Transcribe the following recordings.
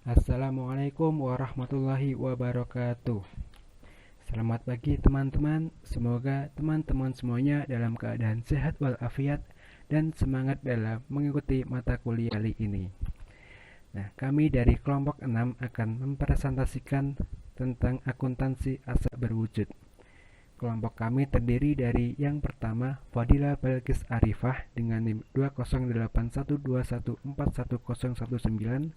Assalamualaikum warahmatullahi wabarakatuh. Selamat pagi teman-teman. Semoga teman-teman semuanya dalam keadaan sehat walafiat dan semangat dalam mengikuti mata kuliah kali ini. Nah, kami dari kelompok 6 akan mempresentasikan tentang akuntansi aset berwujud. Kelompok kami terdiri dari yang pertama Fadila Balkis Arifah dengan NIM 20812141019,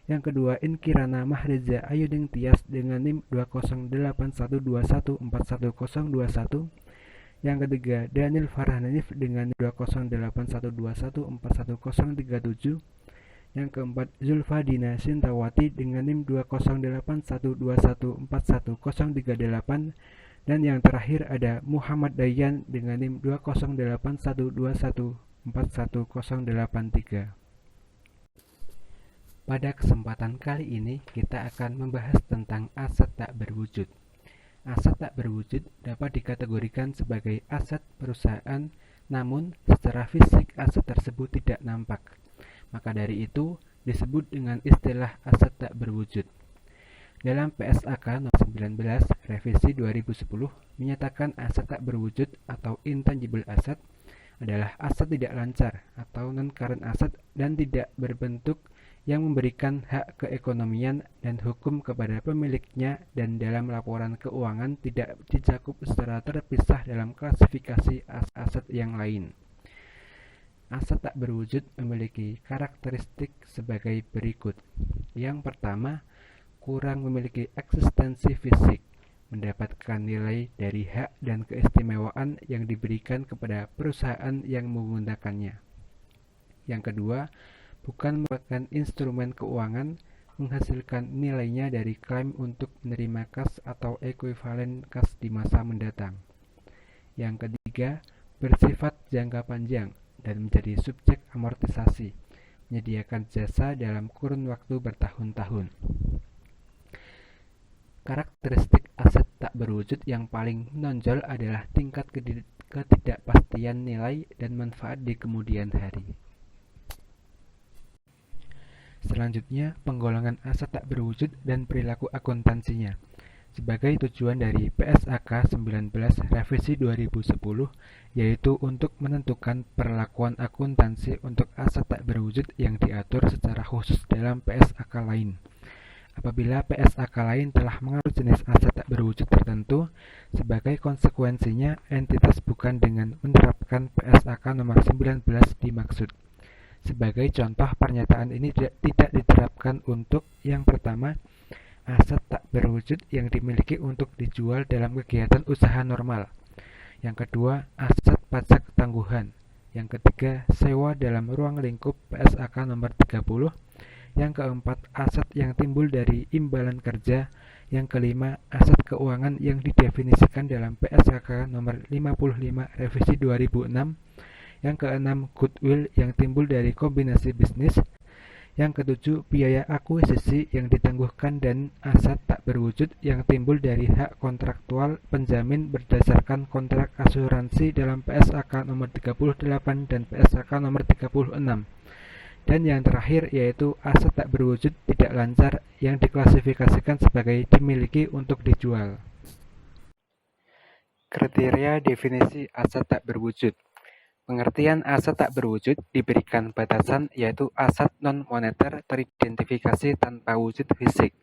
yang kedua Inkirana Mahreza Ayuding Tias dengan NIM 20812141021. Yang ketiga Daniel Farah Nanif dengan NIM 20812141037. Yang keempat Zulfa Dina Sintawati dengan NIM 20812141038. Dan yang terakhir ada Muhammad Dayan dengan NIM 20812141083. Pada kesempatan kali ini kita akan membahas tentang aset tak berwujud. Aset tak berwujud dapat dikategorikan sebagai aset perusahaan, namun secara fisik aset tersebut tidak nampak. Maka dari itu disebut dengan istilah aset tak berwujud. Dalam PSAK nomor 19 revisi 2010 menyatakan aset tak berwujud atau intangible asset adalah aset tidak lancar atau non-current asset dan tidak berbentuk yang memberikan hak keekonomian dan hukum kepada pemiliknya dan dalam laporan keuangan tidak dicakup secara terpisah dalam klasifikasi aset yang lain. Aset tak berwujud memiliki karakteristik sebagai berikut. Yang pertama, kurang memiliki eksistensi fisik, mendapatkan nilai dari hak dan keistimewaan yang diberikan kepada perusahaan yang menggunakannya. Yang kedua, bukan merupakan instrumen keuangan, menghasilkan nilainya dari klaim untuk menerima kas atau ekuivalen kas di masa mendatang. Yang ketiga, bersifat jangka panjang dan menjadi subjek amortisasi, menyediakan jasa dalam kurun waktu bertahun-tahun. Karakteristik aset tak berwujud yang paling menonjol adalah tingkat ketidakpastian nilai dan manfaat di kemudian hari. Selanjutnya, penggolongan aset tak berwujud dan perilaku akuntansinya. Sebagai tujuan dari PSAK 19 revisi 2010, yaitu untuk menentukan perlakuan akuntansi untuk aset tak berwujud yang diatur secara khusus dalam PSAK lain. Apabila PSAK lain telah mengatur jenis aset tak berwujud tertentu, sebagai konsekuensinya entitas bukan dengan menerapkan PSAK nomor 19 dimaksud. Sebagai contoh, pernyataan ini tidak diterapkan untuk yang pertama, aset tak berwujud yang dimiliki untuk dijual dalam kegiatan usaha normal. Yang kedua, aset pajak tangguhan. Yang ketiga, sewa dalam ruang lingkup PSAK nomor 30. Yang keempat, aset yang timbul dari imbalan kerja. Yang kelima, aset keuangan yang didefinisikan dalam PSAK nomor 55 revisi 2006. Yang keenam, goodwill yang timbul dari kombinasi bisnis. Yang ketujuh, biaya akuisisi yang ditangguhkan dan aset tak berwujud yang timbul dari hak kontraktual penjamin berdasarkan kontrak asuransi dalam PSAK nomor 38 dan PSAK nomor 36. Dan yang terakhir yaitu aset tak berwujud tidak lancar yang diklasifikasikan sebagai dimiliki untuk dijual. Kriteria definisi aset tak berwujud. Pengertian aset tak berwujud diberikan batasan yaitu aset non-moneter teridentifikasi tanpa wujud fisik.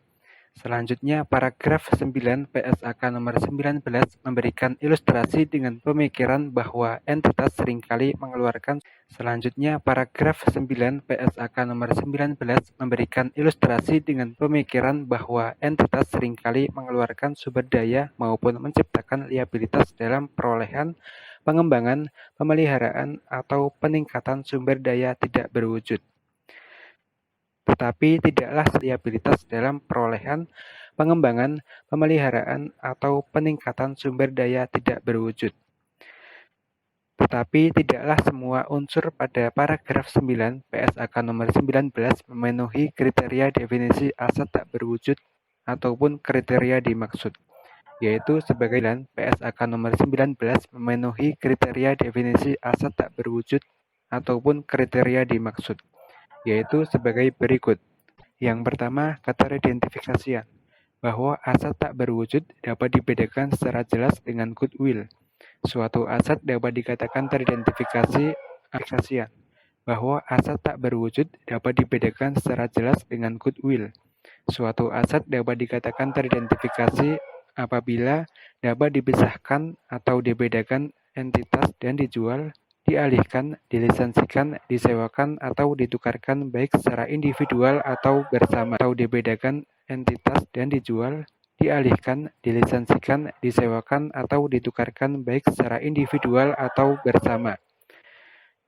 Selanjutnya, paragraf 9 PSAK nomor 19 memberikan ilustrasi dengan pemikiran bahwa entitas seringkali mengeluarkan. Selanjutnya, paragraf 9 PSAK nomor 19 memberikan ilustrasi dengan pemikiran bahwa entitas seringkali mengeluarkan sumber daya maupun menciptakan liabilitas dalam perolehan, pengembangan, pemeliharaan, atau peningkatan sumber daya tidak berwujud. Tetapi tidaklah liabilitas dalam perolehan, pengembangan, pemeliharaan, atau peningkatan sumber daya tidak berwujud. Tetapi tidaklah semua unsur pada paragraf 9 PSAK nomor 19 memenuhi kriteria definisi aset tak berwujud ataupun kriteria dimaksud, yaitu sebagai PSAK nomor 19 memenuhi kriteria definisi aset tak berwujud ataupun kriteria dimaksud, yaitu sebagai berikut. Yang pertama, keteridentifikasian, bahwa aset tak berwujud dapat dibedakan secara jelas dengan goodwill. Suatu aset dapat dikatakan teridentifikasi bahwa aset tak berwujud dapat dibedakan secara jelas dengan goodwill. Suatu aset dapat dikatakan teridentifikasi apabila dapat dipisahkan atau dibedakan entitas dan dijual, dialihkan, dilisensikan, disewakan, atau ditukarkan baik secara individual atau bersama, atau dibedakan entitas dan dijual, dialihkan, dilisensikan, disewakan, atau ditukarkan baik secara individual atau bersama,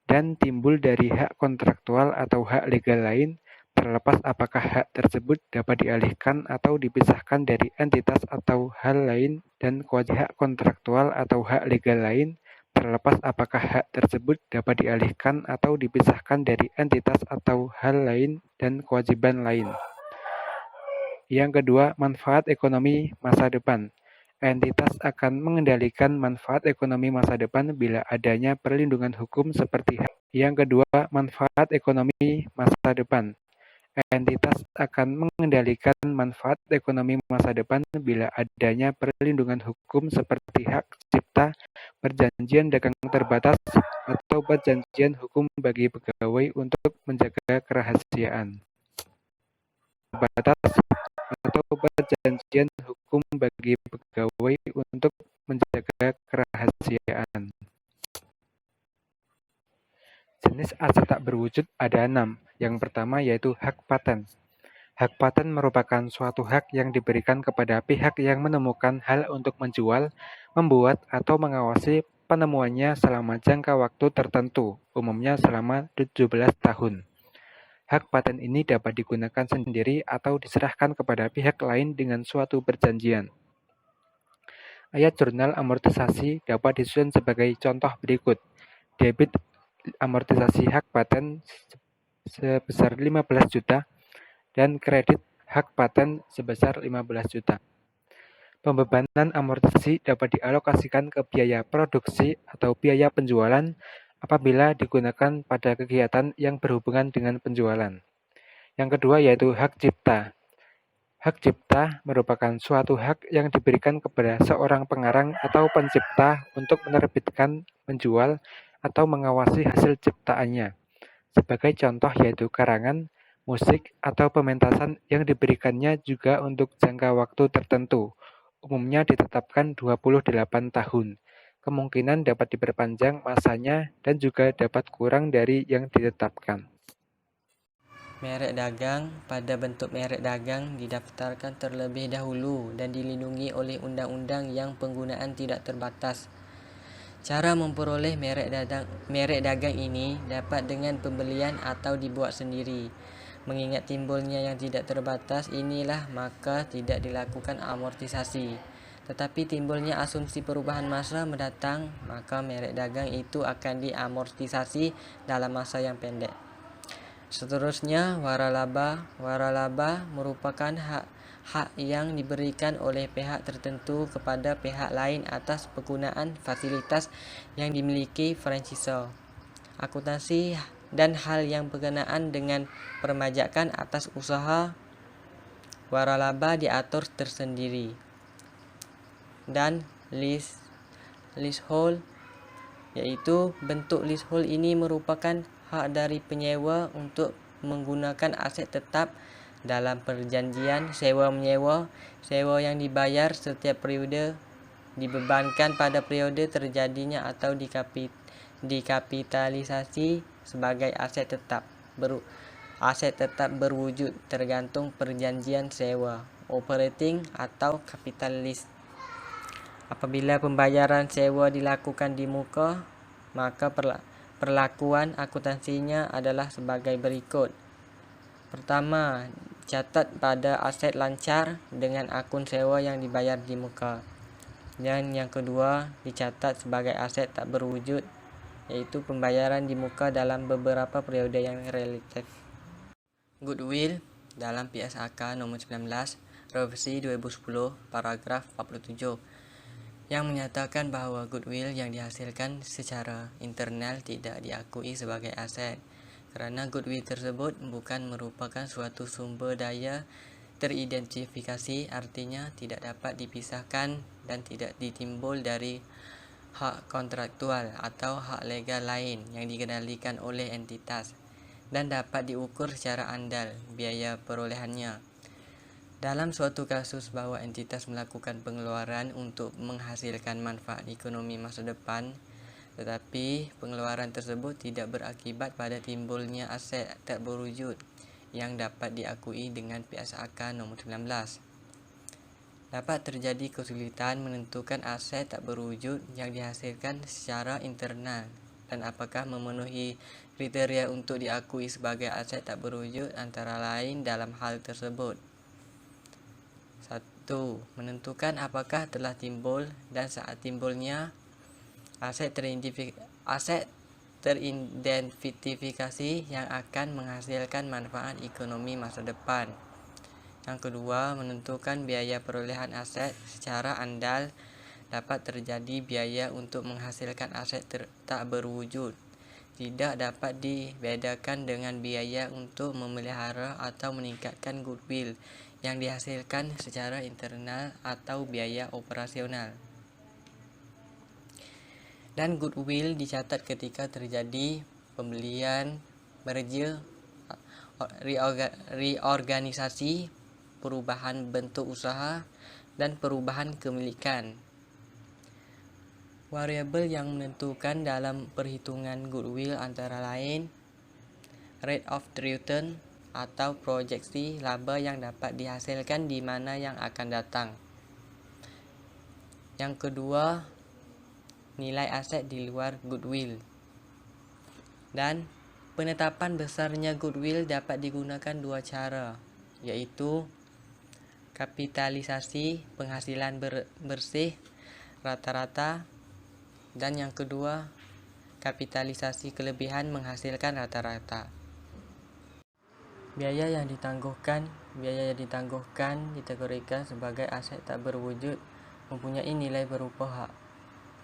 dan timbul dari hak kontraktual atau hak legal lain, terlepas apakah hak tersebut dapat dialihkan atau dipisahkan dari entitas atau hal lain, dan kewajiban hak kontraktual atau hak legal lain, terlepas apakah hak tersebut dapat dialihkan atau dipisahkan dari entitas atau hal lain, dan kewajiban lain. Yang kedua, manfaat ekonomi masa depan. Entitas akan mengendalikan manfaat ekonomi masa depan bila adanya perlindungan hukum seperti hak. Yang kedua, manfaat ekonomi masa depan. Entitas akan mengendalikan manfaat ekonomi masa depan bila adanya perlindungan hukum seperti hak cipta, perjanjian dagang terbatas, atau perjanjian hukum bagi pegawai untuk menjaga kerahasiaan terbatas, atau perjanjian hukum bagi pegawai untuk menjaga kerahasiaan. Jenis aset tak berwujud ada 6. Yang pertama yaitu hak paten. Hak paten merupakan suatu hak yang diberikan kepada pihak yang menemukan hal untuk menjual, membuat, atau mengawasi penemuannya selama jangka waktu tertentu, umumnya selama 17 tahun. Hak paten ini dapat digunakan sendiri atau diserahkan kepada pihak lain dengan suatu perjanjian. Ayat jurnal amortisasi dapat disusun sebagai contoh berikut. Debit amortisasi hak paten sebesar 15 juta dan kredit hak paten sebesar 15 juta. Pembebanan amortisasi dapat dialokasikan ke biaya produksi atau biaya penjualan apabila digunakan pada kegiatan yang berhubungan dengan penjualan. Yang kedua yaitu hak cipta. Hak cipta merupakan suatu hak yang diberikan kepada seorang pengarang atau pencipta untuk menerbitkan, menjual, atau mengawasi hasil ciptaannya. Sebagai contoh yaitu karangan, musik, atau pementasan yang diberikannya juga untuk jangka waktu tertentu, umumnya ditetapkan 28 tahun. Kemungkinan dapat diperpanjang masanya dan juga dapat kurang dari yang ditetapkan. Merek dagang. Pada bentuk merek dagang didaftarkan terlebih dahulu dan dilindungi oleh undang-undang yang penggunaan tidak terbatas. Cara memperoleh merek dagang ini dapat dengan pembelian atau dibuat sendiri. Mengingat timbulnya yang tidak terbatas inilah maka tidak dilakukan amortisasi. Tetapi timbulnya asumsi perubahan masa mendatang, maka merek dagang itu akan diamortisasi dalam masa yang pendek. Seterusnya, waralaba. Waralaba merupakan hak yang diberikan oleh pihak tertentu kepada pihak lain atas penggunaan fasilitas yang dimiliki franchisor, akuntansi, dan hal yang berkenaan dengan perpajakan atas usaha. Waralaba diatur tersendiri. Dan leasehold, yaitu bentuk leasehold ini merupakan hak dari penyewa untuk menggunakan aset tetap dalam perjanjian sewa-menyewa. Sewa yang dibayar setiap periode dibebankan pada periode terjadinya atau dikapitalisasi sebagai aset tetap. Aset tetap berwujud tergantung perjanjian sewa, operating atau kapitalis. Apabila pembayaran sewa dilakukan di muka, maka perlakuan akuntansinya adalah sebagai berikut. Pertama, catat pada aset lancar dengan akun sewa yang dibayar di muka. Dan yang kedua, dicatat sebagai aset tak berwujud, yaitu pembayaran di muka dalam beberapa periode yang relatif. Goodwill dalam PSAK nomor 19, revisi 2010, paragraf 47, yang menyatakan bahwa goodwill yang dihasilkan secara internal tidak diakui sebagai aset Kerana goodwill tersebut bukan merupakan suatu sumber daya teridentifikasi, artinya tidak dapat dipisahkan dan tidak ditimbul dari hak kontraktual atau hak legal lain yang dikendalikan oleh entitas, dan dapat diukur secara andal biaya perolehannya. Dalam suatu kasus bahawa entitas melakukan pengeluaran untuk menghasilkan manfaat ekonomi masa depan, tetapi pengeluaran tersebut tidak berakibat pada timbulnya aset tak berwujud yang dapat diakui dengan PSAK nombor 19. Dapat terjadi kesulitan menentukan aset tak berwujud yang dihasilkan secara internal dan apakah memenuhi kriteria untuk diakui sebagai aset tak berwujud, antara lain dalam hal tersebut. 1. Menentukan apakah telah timbul dan saat timbulnya aset teridentifikasi yang akan menghasilkan manfaat ekonomi masa depan. Yang kedua, menentukan biaya perolehan aset secara andal. Dapat terjadi biaya untuk menghasilkan aset tak berwujud. Tidak dapat dibedakan dengan biaya untuk memelihara atau meningkatkan goodwill yang dihasilkan secara internal atau biaya operasional. Dan goodwill dicatat ketika terjadi pembelian, merger, reorganisasi, perubahan bentuk usaha, dan perubahan kepemilikan. Variabel yang menentukan dalam perhitungan goodwill antara lain rate of return atau proyeksi laba yang dapat dihasilkan di mana yang akan datang. Yang kedua, nilai aset di luar goodwill. Dan penetapan besarnya goodwill dapat digunakan dua cara, yaitu kapitalisasi penghasilan bersih rata-rata, dan yang kedua, kapitalisasi kelebihan menghasilkan rata-rata. Biaya yang ditangguhkan dikategorikan sebagai aset tak berwujud mempunyai nilai berupa hak.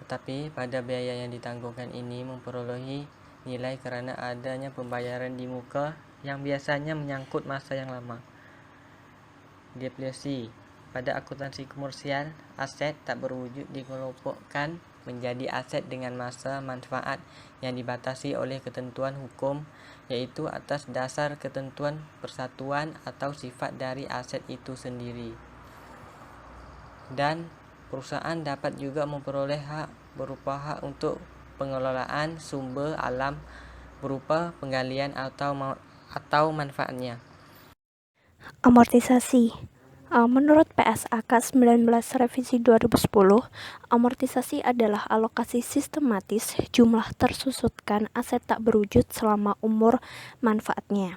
Tetapi pada biaya yang ditangguhkan ini memperolehi nilai kerana adanya pembayaran di muka yang biasanya menyangkut masa yang lama. Depresiasi. Pada akuntansi komersial, aset tak berwujud dikelompokkan menjadi aset dengan masa manfaat yang dibatasi oleh ketentuan hukum, yaitu atas dasar ketentuan persatuan atau sifat dari aset itu sendiri. Dan perusahaan dapat juga memperoleh hak berupa hak untuk pengelolaan sumber alam berupa penggalian atau manfaatnya. Amortisasi. Menurut PSAK 19 Revisi 2010, amortisasi adalah alokasi sistematis jumlah tersusutkan aset tak berwujud selama umur manfaatnya.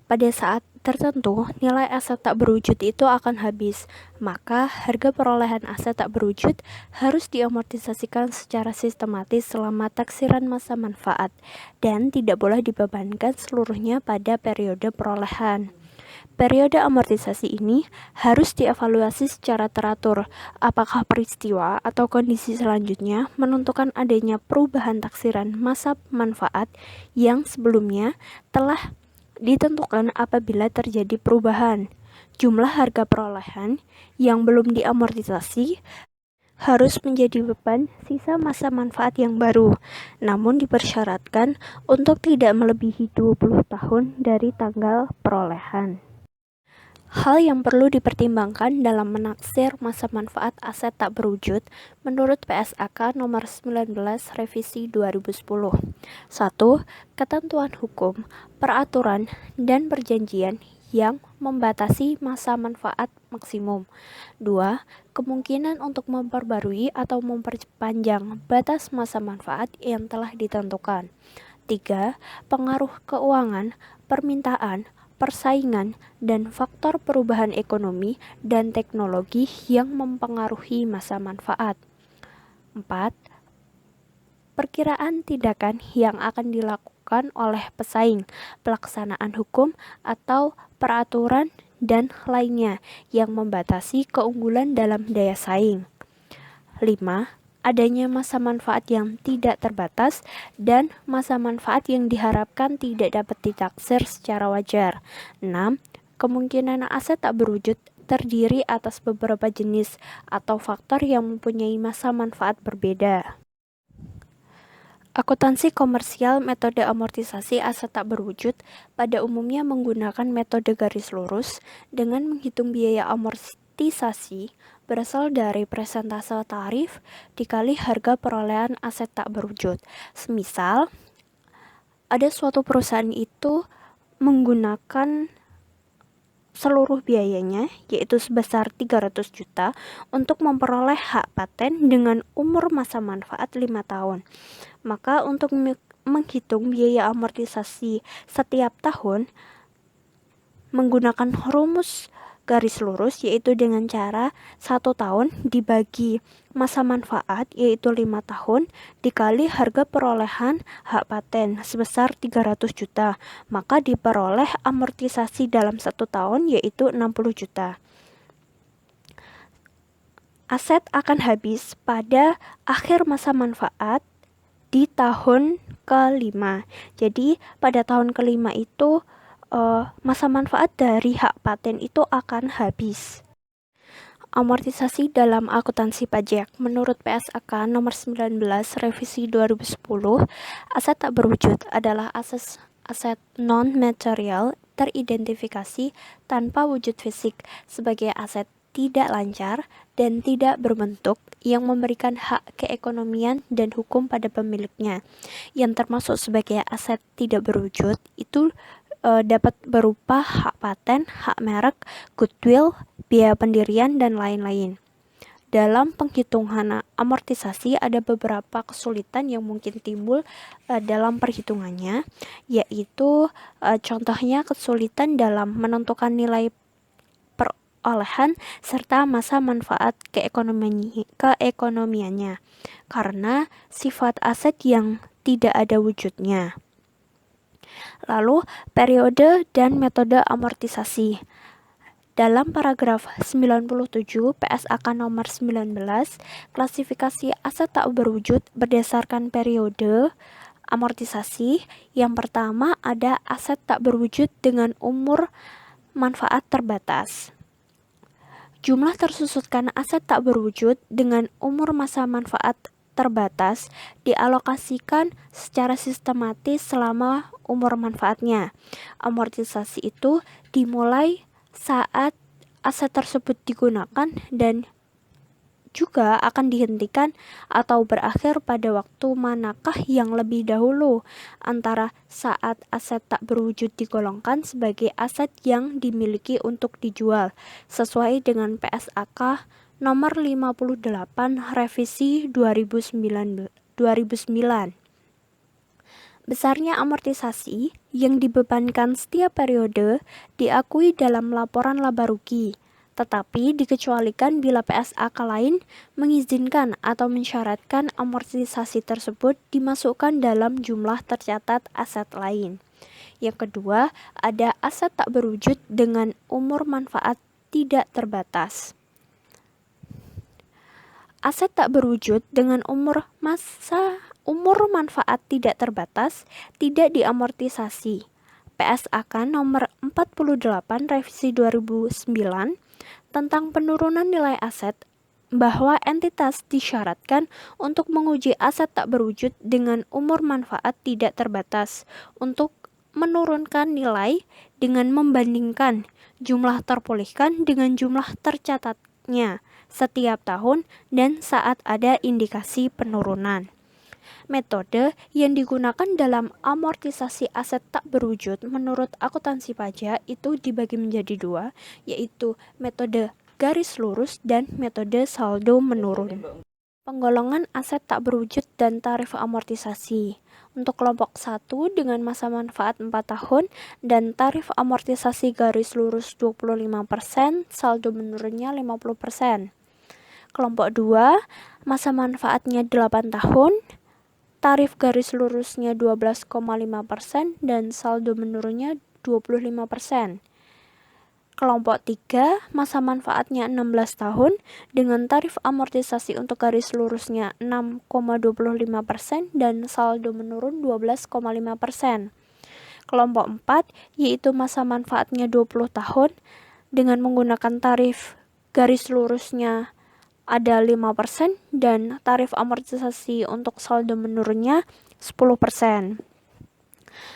Pada saat tertentu, nilai aset tak berwujud itu akan habis, maka harga perolehan aset tak berwujud harus diamortisasikan secara sistematis selama taksiran masa manfaat dan tidak boleh dibebankan seluruhnya pada periode perolehan. Periode amortisasi ini harus dievaluasi secara teratur apakah peristiwa atau kondisi selanjutnya menentukan adanya perubahan taksiran masa manfaat yang sebelumnya telah ditentukan. Apabila terjadi perubahan, jumlah harga perolehan yang belum diamortisasi harus menjadi beban sisa masa manfaat yang baru, namun dipersyaratkan untuk tidak melebihi 20 tahun dari tanggal perolehan. Hal yang perlu dipertimbangkan dalam menaksir masa manfaat aset tak berwujud menurut PSAK nomor 19 Revisi 2010. 1. Ketentuan hukum, peraturan, dan perjanjian yang membatasi masa manfaat maksimum. 2. Kemungkinan untuk memperbarui atau memperpanjang batas masa manfaat yang telah ditentukan. 3. Pengaruh keuangan, permintaan, persaingan, dan faktor perubahan ekonomi dan teknologi yang mempengaruhi masa manfaat. 4. Perkiraan tindakan yang akan dilakukan oleh pesaing, pelaksanaan hukum atau peraturan dan lainnya yang membatasi keunggulan dalam daya saing. 5. adanya masa manfaat yang tidak terbatas, dan masa manfaat yang diharapkan tidak dapat ditaksir secara wajar. 6. Kemungkinan aset tak berwujud terdiri atas beberapa jenis atau faktor yang mempunyai masa manfaat berbeda. Akuntansi komersial metode amortisasi aset tak berwujud pada umumnya menggunakan metode garis lurus dengan menghitung biaya amortisasi berasal dari persentase tarif dikali harga perolehan aset tak berwujud. Semisal, ada suatu perusahaan itu menggunakan seluruh biayanya, yaitu sebesar 300 juta, untuk memperoleh hak paten dengan umur masa manfaat 5 tahun. Maka untuk menghitung biaya amortisasi setiap tahun, menggunakan rumus garis lurus, yaitu dengan cara 1 tahun dibagi masa manfaat, yaitu 5 tahun, dikali harga perolehan hak paten sebesar 300 juta, maka diperoleh amortisasi dalam 1 tahun, yaitu 60 juta. Aset akan habis pada akhir masa manfaat di tahun ke-5. Jadi pada tahun ke-5 itu masa manfaat dari hak paten itu akan habis. Amortisasi dalam akuntansi pajak. Menurut PSAK nomor 19 revisi 2010, aset tak berwujud adalah aset non-material teridentifikasi tanpa wujud fisik sebagai aset tidak lancar dan tidak berbentuk yang memberikan hak keekonomian dan hukum pada pemiliknya. Yang termasuk sebagai aset tidak berwujud itu dapat berupa hak paten, hak merek, goodwill, biaya pendirian, dan lain-lain. Dalam penghitungan amortisasi ada beberapa kesulitan yang mungkin timbul dalam perhitungannya, yaitu contohnya kesulitan dalam menentukan nilai perolehan serta masa manfaat keekonomiannya, karena sifat aset yang tidak ada wujudnya. Lalu, periode dan metode amortisasi. Dalam paragraf 97 PSAK nomor 19, klasifikasi aset tak berwujud berdasarkan periode amortisasi. Yang pertama ada aset tak berwujud dengan umur manfaat terbatas. Jumlah tersusutkan aset tak berwujud dengan umur masa manfaat terbatas dialokasikan secara sistematis selama umur manfaatnya. Amortisasi itu dimulai saat aset tersebut digunakan dan juga akan dihentikan atau berakhir pada waktu manakah yang lebih dahulu antara saat aset tak berwujud digolongkan sebagai aset yang dimiliki untuk dijual sesuai dengan PSAK nomor 58 revisi 2009. Besarnya amortisasi yang dibebankan setiap periode diakui dalam laporan laba rugi, tetapi dikecualikan bila PSAK lain mengizinkan atau mensyaratkan amortisasi tersebut dimasukkan dalam jumlah tercatat aset lain. Yang kedua, ada aset tak berwujud dengan umur manfaat tidak terbatas. Aset tak berwujud dengan umur manfaat tidak terbatas tidak diamortisasi. PSAK nomor 48 revisi 2009 tentang penurunan nilai aset bahwa entitas disyaratkan untuk menguji aset tak berwujud dengan umur manfaat tidak terbatas untuk menurunkan nilai dengan membandingkan jumlah terpulihkan dengan jumlah tercatatnya setiap tahun dan saat ada indikasi penurunan. Metode yang digunakan dalam amortisasi aset tak berwujud menurut akuntansi pajak itu dibagi menjadi 2, yaitu metode garis lurus dan metode saldo menurun. Penggolongan aset tak berwujud dan tarif amortisasi. Untuk kelompok 1 dengan masa manfaat 4 tahun dan tarif amortisasi garis lurus 25%, saldo menurunnya 50%. Kelompok 2, masa manfaatnya 8 tahun, tarif garis lurusnya 12,5% dan saldo menurunnya 25%. Kelompok 3, masa manfaatnya 16 tahun dengan tarif amortisasi untuk garis lurusnya 6,25% dan saldo menurun 12,5%. Kelompok 4, yaitu masa manfaatnya 20 tahun dengan menggunakan tarif garis lurusnya ada 5% dan tarif amortisasi untuk saldo menurunnya 10%.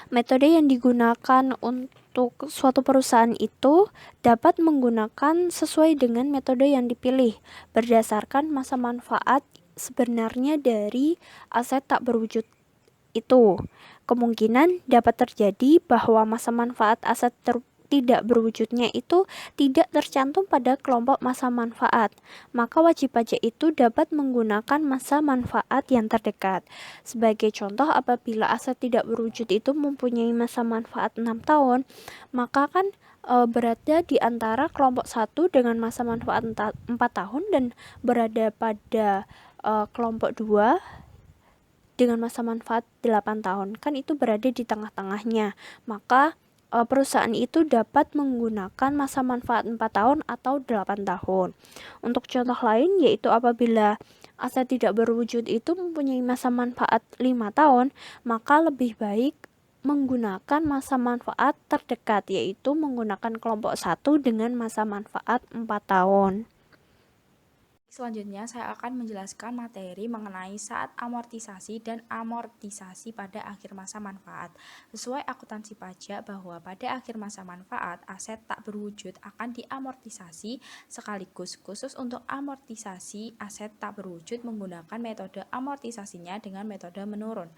Metode yang digunakan untuk suatu perusahaan itu dapat menggunakan sesuai dengan metode yang dipilih berdasarkan masa manfaat sebenarnya dari aset tak berwujud itu. Kemungkinan dapat terjadi bahwa masa manfaat aset tidak berwujudnya itu tidak tercantum pada kelompok masa manfaat, maka wajib pajak itu dapat menggunakan masa manfaat yang terdekat. Sebagai contoh, apabila aset tidak berwujud itu mempunyai masa manfaat 6 tahun, maka kan berada di antara kelompok 1 dengan masa manfaat 4 tahun dan berada pada kelompok 2 dengan masa manfaat 8 tahun. Kan itu berada di tengah-tengahnya. Maka perusahaan itu dapat menggunakan masa manfaat 4 tahun atau 8 tahun. Untuk contoh lain yaitu apabila aset tidak berwujud itu mempunyai masa manfaat 5 tahun, maka lebih baik menggunakan masa manfaat terdekat, yaitu menggunakan kelompok 1 dengan masa manfaat 4 tahun. Selanjutnya, saya akan menjelaskan materi mengenai saat amortisasi dan amortisasi pada akhir masa manfaat. Sesuai akuntansi pajak bahwa pada akhir masa manfaat, aset tak berwujud akan diamortisasi sekaligus. Khusus untuk amortisasi aset tak berwujud menggunakan metode amortisasinya dengan metode menurun.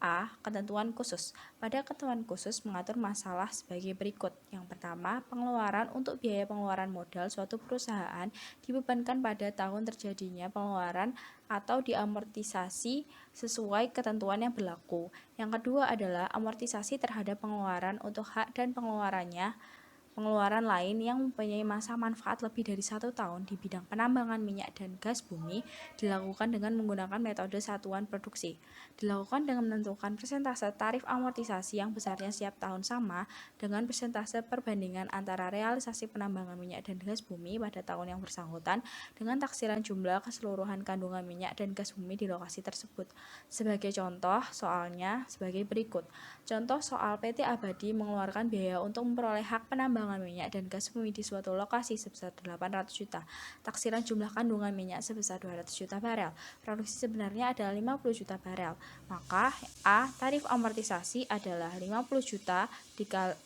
A. Ketentuan khusus. Pada ketentuan khusus mengatur masalah sebagai berikut. Yang pertama, pengeluaran untuk biaya pengeluaran modal suatu perusahaan dibebankan pada tahun terjadinya pengeluaran atau diamortisasi sesuai ketentuan yang berlaku. Yang kedua adalah amortisasi terhadap pengeluaran untuk hak dan pengeluaran lain yang mempunyai masa manfaat lebih dari 1 tahun di bidang penambangan minyak dan gas bumi dilakukan dengan menggunakan metode satuan produksi. Dilakukan dengan menentukan persentase tarif amortisasi yang besarnya setiap tahun sama dengan persentase perbandingan antara realisasi penambangan minyak dan gas bumi pada tahun yang bersangkutan dengan taksiran jumlah keseluruhan kandungan minyak dan gas bumi di lokasi tersebut. Sebagai contoh, soalnya sebagai berikut. Contoh soal PT Abadi mengeluarkan biaya untuk memperoleh hak penambangan minyak dan gas bumi di suatu lokasi sebesar 800 juta. Taksiran jumlah kandungan minyak sebesar 200 juta barel. Produksi sebenarnya adalah 50 juta barel. Maka A. Tarif amortisasi adalah 50 juta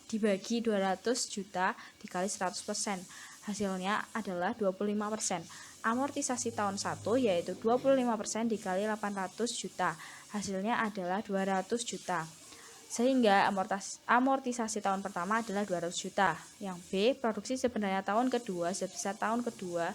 dibagi 200 juta dikali 100%. Hasilnya adalah 25%. Amortisasi tahun 1 yaitu 25% dikali 800 juta. Hasilnya adalah 200 juta. Sehingga amortisasi tahun pertama adalah 200 juta. Yang B, produksi sebenarnya tahun kedua sebesar tahun kedua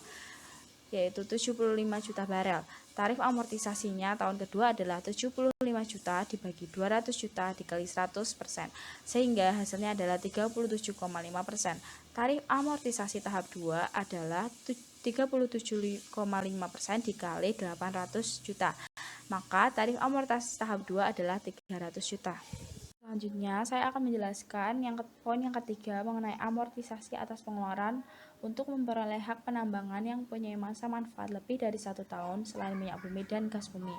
yaitu 75 juta barel. Tarif amortisasinya tahun kedua adalah 75 juta dibagi 200 juta dikali 100%, sehingga hasilnya adalah 37,5%. Tarif amortisasi tahap 2 adalah 37,5% dikali 800 juta. Maka tarif amortisasi tahap 2 adalah 300 juta. Selanjutnya, saya akan menjelaskan poin yang ketiga mengenai amortisasi atas pengeluaran untuk memperoleh hak penambangan yang punya masa manfaat lebih dari 1 tahun selain minyak bumi dan gas bumi,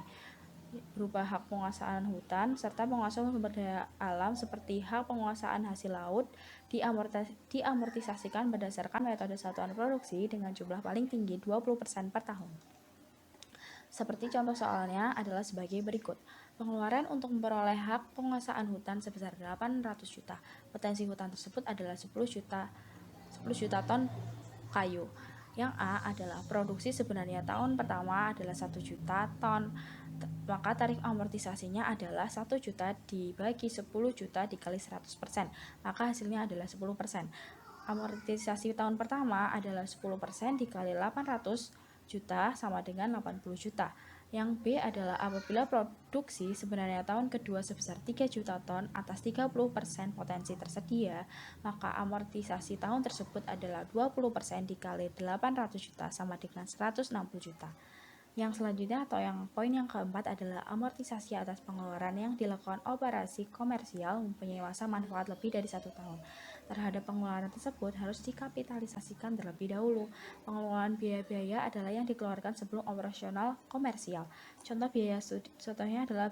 berupa hak penguasaan hutan serta penguasaan sumber daya alam seperti hak penguasaan hasil laut diamortisasikan berdasarkan metode satuan produksi dengan jumlah paling tinggi 20% per tahun. Seperti contoh soalnya adalah sebagai berikut. Pengeluaran untuk memperoleh hak penguasaan hutan sebesar 800 juta. Potensi hutan tersebut adalah 10 juta ton kayu. Yang A adalah produksi sebenarnya tahun pertama adalah 1 juta ton. Maka tarif amortisasinya adalah 1 juta dibagi 10 juta dikali 100%. Maka hasilnya adalah 10%. Amortisasi tahun pertama adalah 10% dikali 800 juta sama dengan 80 juta. Yang B adalah apabila produksi sebenarnya tahun kedua sebesar 3 juta ton atas 30% potensi tersedia, maka amortisasi tahun tersebut adalah 20% dikali 800 juta sama dengan 160 juta. Yang selanjutnya atau yang poin yang keempat adalah amortisasi atas pengeluaran yang dilakukan operasi komersial mempunyai masa manfaat lebih dari 1 tahun. terhadap pengeluaran tersebut harus dikapitalisasikan terlebih dahulu. Pengeluaran biaya-biaya adalah yang dikeluarkan sebelum operasional komersial. Contohnya adalah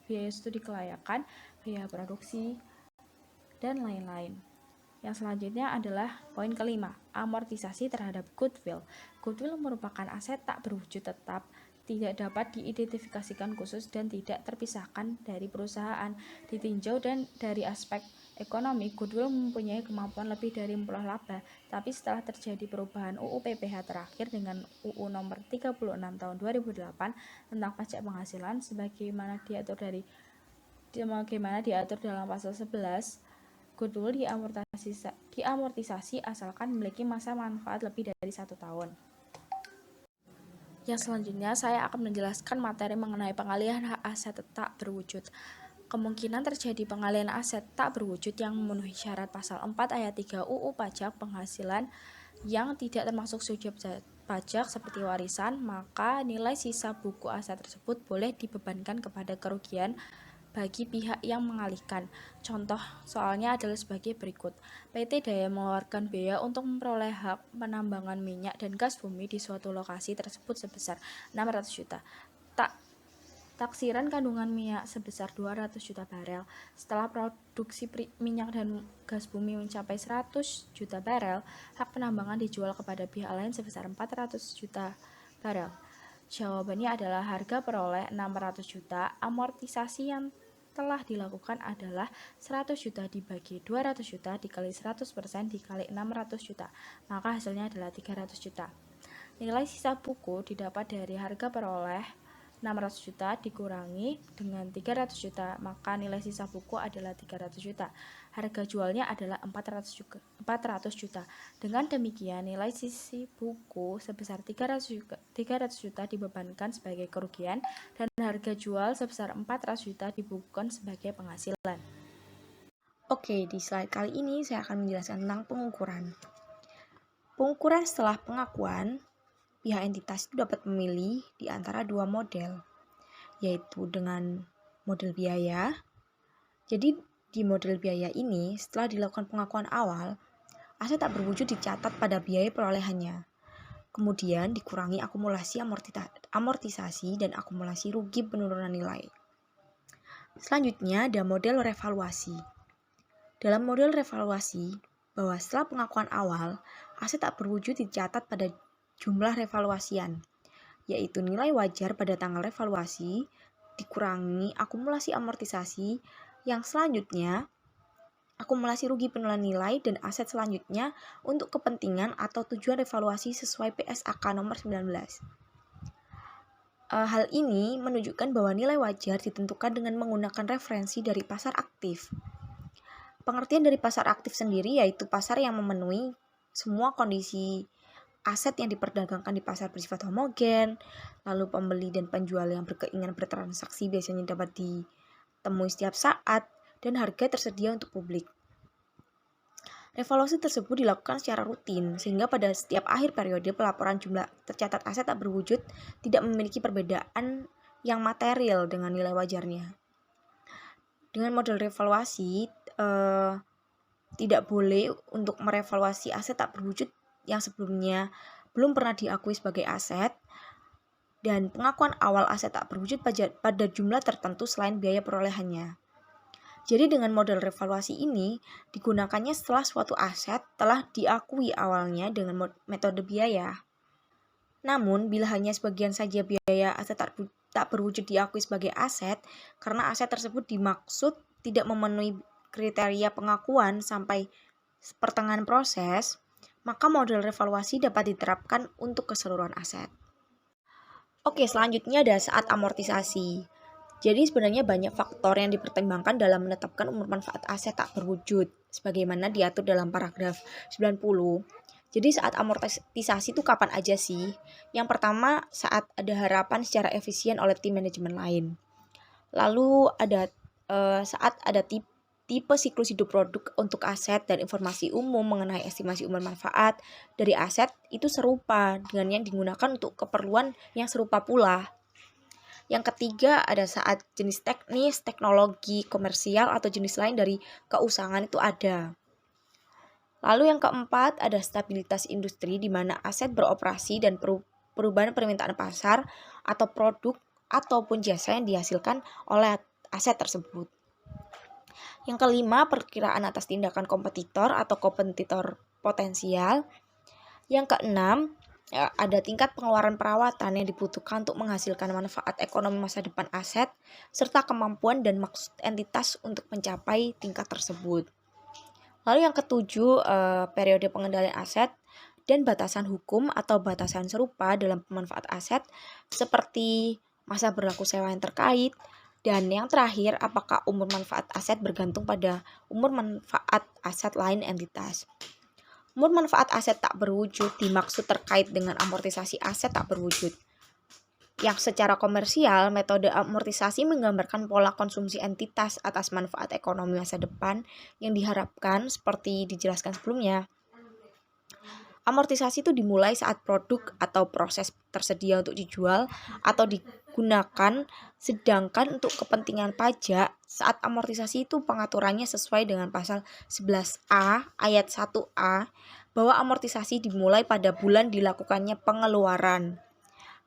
biaya studi kelayakan, biaya produksi, dan lain-lain. Yang selanjutnya adalah poin kelima, amortisasi terhadap goodwill. Goodwill merupakan aset tak berwujud tetap, tidak dapat diidentifikasikan khusus dan tidak terpisahkan dari perusahaan. Ditinjau dan dari aspek ekonomi, goodwill mempunyai kemampuan lebih dari memperoleh laba, tapi setelah terjadi perubahan UU PPH terakhir dengan UU nomor 36 tahun 2008 tentang pajak penghasilan sebagaimana diatur dalam pasal 11, goodwill diamortisasi asalkan memiliki masa manfaat lebih dari 1 tahun. Yang selanjutnya saya akan menjelaskan materi mengenai pengalihan hak aset tak berwujud. Kemungkinan terjadi pengalihan aset tak berwujud yang memenuhi syarat pasal 4 ayat 3 UU Pajak Penghasilan yang tidak termasuk subjek pajak seperti warisan, maka nilai sisa buku aset tersebut boleh dibebankan kepada kerugian bagi pihak yang mengalihkan. Contoh soalnya adalah sebagai berikut. PT Daya mengeluarkan biaya untuk memperoleh hak penambangan minyak dan gas bumi di suatu lokasi tersebut sebesar 600 juta. Taksiran kandungan minyak sebesar 200 juta barel. Setelah produksi minyak dan gas bumi mencapai 100 juta barel, hak penambangan dijual kepada pihak lain sebesar 400 juta barel. Jawabannya adalah harga peroleh 600 juta, amortisasi yang telah dilakukan adalah 100 juta dibagi 200 juta dikali 100% dikali 600 juta, maka hasilnya adalah 300 juta. Nilai sisa buku didapat dari harga peroleh 600 juta dikurangi dengan 300 juta, maka nilai sisa buku adalah 300 juta. Harga jualnya adalah 400 juta. Dengan demikian, nilai sisa buku sebesar 300 juta dibebankan sebagai kerugian dan harga jual sebesar 400 juta dibukukan sebagai penghasilan. Oke, di slide kali ini saya akan menjelaskan tentang pengukuran. Pengukuran setelah pengakuan, pihak entitas itu dapat memilih di antara dua model, yaitu dengan model biaya. Jadi di model biaya ini, setelah dilakukan pengakuan awal, aset tak berwujud dicatat pada biaya perolehannya. Kemudian dikurangi akumulasi amortisasi dan akumulasi rugi penurunan nilai. Selanjutnya ada model revaluasi. Dalam model revaluasi, bahwa setelah pengakuan awal, aset tak berwujud dicatat pada jumlah revaluasian, yaitu nilai wajar pada tanggal revaluasi dikurangi akumulasi amortisasi, yang selanjutnya akumulasi rugi penurunan nilai dan aset selanjutnya untuk kepentingan atau tujuan revaluasi sesuai PSAK nomor 19. Hal ini menunjukkan bahwa nilai wajar ditentukan dengan menggunakan referensi dari pasar aktif. Pengertian dari pasar aktif sendiri yaitu pasar yang memenuhi semua kondisi aset yang diperdagangkan di pasar bersifat homogen, lalu pembeli dan penjual yang berkeinginan bertransaksi biasanya dapat ditemui setiap saat, dan harga tersedia untuk publik. Revaluasi tersebut dilakukan secara rutin, sehingga pada setiap akhir periode pelaporan jumlah tercatat aset tak berwujud tidak memiliki perbedaan yang material dengan nilai wajarnya. Dengan model revaluasi, tidak boleh untuk merevaluasi aset tak berwujud yang sebelumnya belum pernah diakui sebagai aset, dan pengakuan awal aset tak berwujud pada jumlah tertentu selain biaya perolehannya. Jadi dengan model revaluasi ini digunakannya setelah suatu aset telah diakui awalnya dengan metode biaya. Namun bila hanya sebagian saja biaya aset tak berwujud diakui sebagai aset karena aset tersebut dimaksud tidak memenuhi kriteria pengakuan sampai pertengahan proses, maka model revaluasi dapat diterapkan untuk keseluruhan aset. Oke, selanjutnya ada saat amortisasi. Jadi sebenarnya banyak faktor yang dipertimbangkan dalam menetapkan umur manfaat aset tak berwujud, sebagaimana diatur dalam paragraf 90. Jadi saat amortisasi itu kapan aja sih? Yang pertama, saat ada harapan secara efisien oleh tim manajemen lain. Lalu ada saat ada tipe siklus hidup produk untuk aset dan informasi umum mengenai estimasi umur manfaat dari aset itu serupa dengan yang digunakan untuk keperluan yang serupa pula. Yang ketiga ada saat jenis teknis, teknologi, komersial atau jenis lain dari keusahaan itu ada. Lalu yang keempat ada stabilitas industri, di mana aset beroperasi dan perubahan permintaan pasar atau produk ataupun jasa yang dihasilkan oleh aset tersebut. Yang kelima, perkiraan atas tindakan kompetitor atau kompetitor potensial. Yang keenam, ada tingkat pengeluaran perawatan yang dibutuhkan untuk menghasilkan manfaat ekonomi masa depan aset, serta kemampuan dan maksud entitas untuk mencapai tingkat tersebut. Lalu yang ketujuh, periode pengendalian aset dan batasan hukum atau batasan serupa dalam pemanfaat aset, seperti masa berlaku sewa yang terkait. Dan yang terakhir, apakah umur manfaat aset bergantung pada umur manfaat aset lain entitas. Umur manfaat aset tak berwujud dimaksud terkait dengan amortisasi aset tak berwujud. Yang secara komersial, metode amortisasi menggambarkan pola konsumsi entitas atas manfaat ekonomi masa depan yang diharapkan seperti dijelaskan sebelumnya. Amortisasi itu dimulai saat produk atau proses tersedia untuk dijual atau digunakan, sedangkan untuk kepentingan pajak, saat amortisasi itu pengaturannya sesuai dengan pasal 11A ayat 1A, bahwa amortisasi dimulai pada bulan dilakukannya pengeluaran,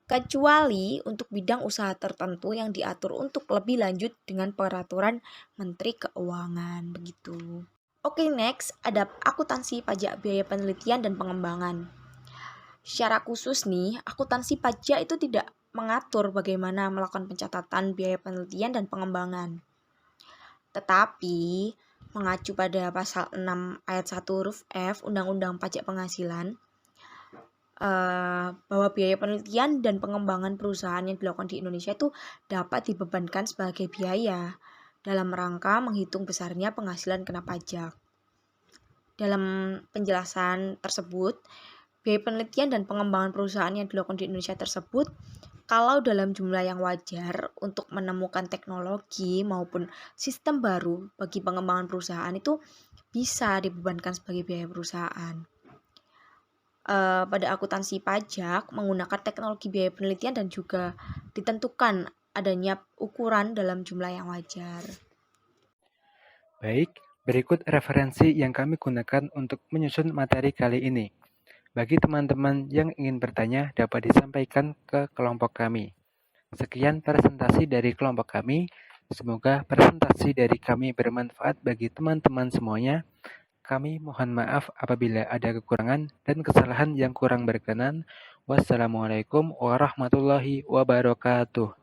kecuali untuk bidang usaha tertentu yang diatur untuk lebih lanjut dengan peraturan Menteri Keuangan, begitu. Oke, next ada akuntansi pajak biaya penelitian dan pengembangan. Secara khusus nih, akuntansi pajak itu tidak mengatur bagaimana melakukan pencatatan biaya penelitian dan pengembangan. Tetapi, mengacu pada pasal 6 ayat 1 huruf F Undang-Undang Pajak Penghasilan, bahwa biaya penelitian dan pengembangan perusahaan yang dilakukan di Indonesia itu dapat dibebankan sebagai biaya dalam rangka menghitung besarnya penghasilan kena pajak. Dalam penjelasan tersebut, biaya penelitian dan pengembangan perusahaan yang dilakukan di Indonesia tersebut, kalau dalam jumlah yang wajar untuk menemukan teknologi maupun sistem baru bagi pengembangan perusahaan, itu bisa dibebankan sebagai biaya perusahaan. Pada akuntansi pajak menggunakan teknologi biaya penelitian dan juga ditentukan adanya ukuran dalam jumlah yang wajar. Baik, berikut referensi yang kami gunakan untuk menyusun materi kali ini. Bagi teman-teman yang ingin bertanya dapat disampaikan ke kelompok kami. Sekian presentasi dari kelompok kami. Semoga presentasi dari kami bermanfaat bagi teman-teman semuanya. Kami mohon maaf apabila ada kekurangan dan kesalahan yang kurang berkenan. Wassalamualaikum warahmatullahi wabarakatuh.